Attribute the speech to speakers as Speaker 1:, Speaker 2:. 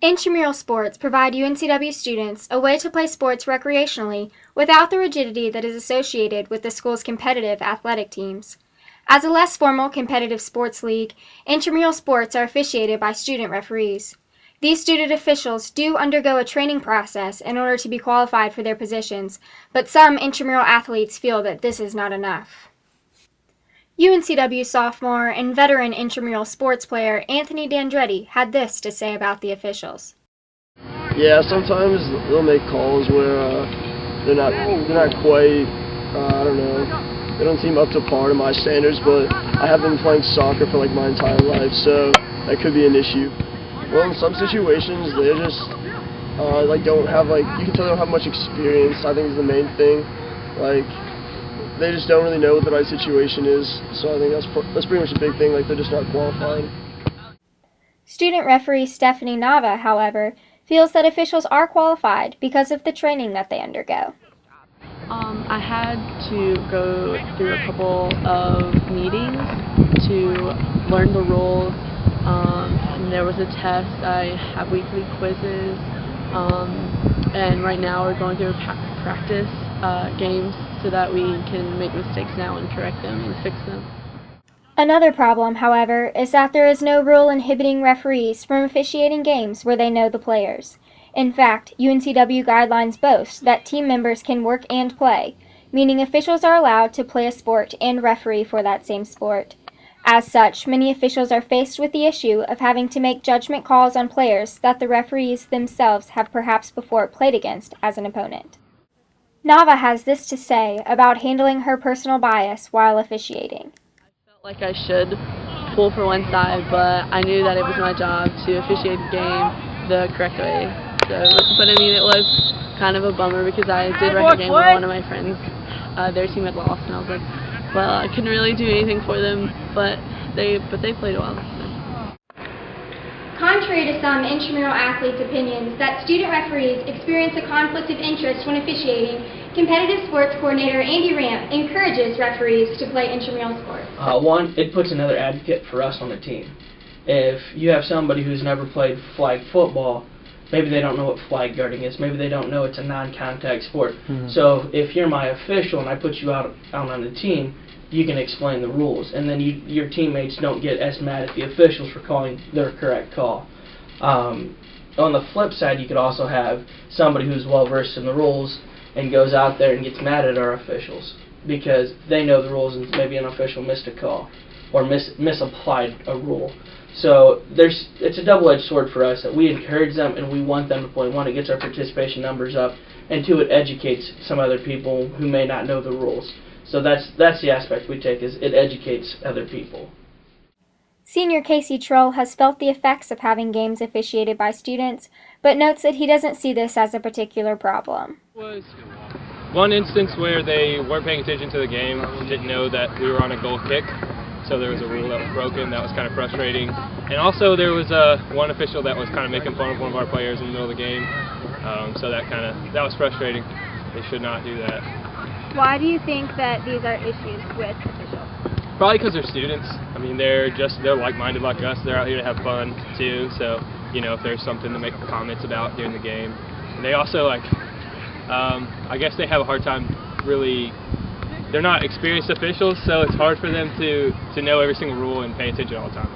Speaker 1: Intramural sports provide UNCW students a way to play sports recreationally without the rigidity that is associated with the school's competitive athletic teams. As a less formal competitive sports league, intramural sports are officiated by student referees. These student officials do undergo a training process in order to be qualified for their positions, but some intramural athletes feel that this is not enough. UNCW sophomore and veteran intramural sports player Anthony Dandretti had this to say about the officials.
Speaker 2: Yeah, sometimes they'll make calls where they're not quite, I don't know, they don't seem up to par to my standards, but I have been playing soccer for like my entire life, so that could be an issue. Well, in some situations, they just don't have, you can tell they don't have much experience, I think is the main thing. They just don't really know what the right situation is, so I think that's pretty much a big thing, they're just not qualified.
Speaker 1: Student referee Stephanie Nava, however, feels that officials are qualified because of the training that they undergo.
Speaker 3: I had to go through a couple of meetings to learn the rules. And there was a test. I have weekly quizzes, and right now we're going through practice games so that we can make mistakes now and correct them and fix them.
Speaker 1: Another problem, however, is that there is no rule inhibiting referees from officiating games where they know the players. In fact, UNCW guidelines boast that team members can work and play, meaning officials are allowed to play a sport and referee for that same sport. As such, many officials are faced with the issue of having to make judgment calls on players that the referees themselves have perhaps before played against as an opponent. Nava has this to say about handling her personal bias while officiating.
Speaker 3: I felt like I should pull for one side, but I knew that it was my job to officiate the game the correct way. But I mean, it was kind of a bummer because I did wreck a game with one of my friends. Their team had lost, and I was like, well, I couldn't really do anything for them, but they played well.
Speaker 1: Contrary to some intramural athletes' opinions that student referees experience a conflict of interest when officiating, competitive sports coordinator Andy Ramp encourages referees to play intramural sports.
Speaker 4: One, it puts another advocate for us on the team. If you have somebody who's never played flag football, maybe they don't know what flag guarding is. Maybe they don't know it's a non-contact sport. Mm-hmm. So if you're my official and I put you out on the team, you can explain the rules, and then your teammates don't get as mad at the officials for calling their correct call. On the flip side, you could also have somebody who's well versed in the rules and goes out there and gets mad at our officials because they know the rules and maybe an official missed a call or misapplied a rule. So it's a double-edged sword for us that we encourage them and we want them to play. One, it gets our participation numbers up, and two, it educates some other people who may not know the rules. So that's the aspect we take, is it educates other people.
Speaker 1: Senior Casey Troll has felt the effects of having games officiated by students, but notes that he doesn't see this as a particular problem.
Speaker 5: There was one instance where they weren't paying attention to the game, didn't know that we were on a goal kick, so there was a rule that was broken. That was kind of frustrating. And also there was one official that was kind of making fun of one of our players in the middle of the game, so that was frustrating. They should not do that.
Speaker 1: Why do you think that these are issues with officials?
Speaker 5: Probably because they're students. I mean, they're like-minded like us. They're out here to have fun too. So, if there's something to make comments about during the game. And they also I guess they have a hard time really. They're not experienced officials, so it's hard for them to know every single rule and pay attention all the time.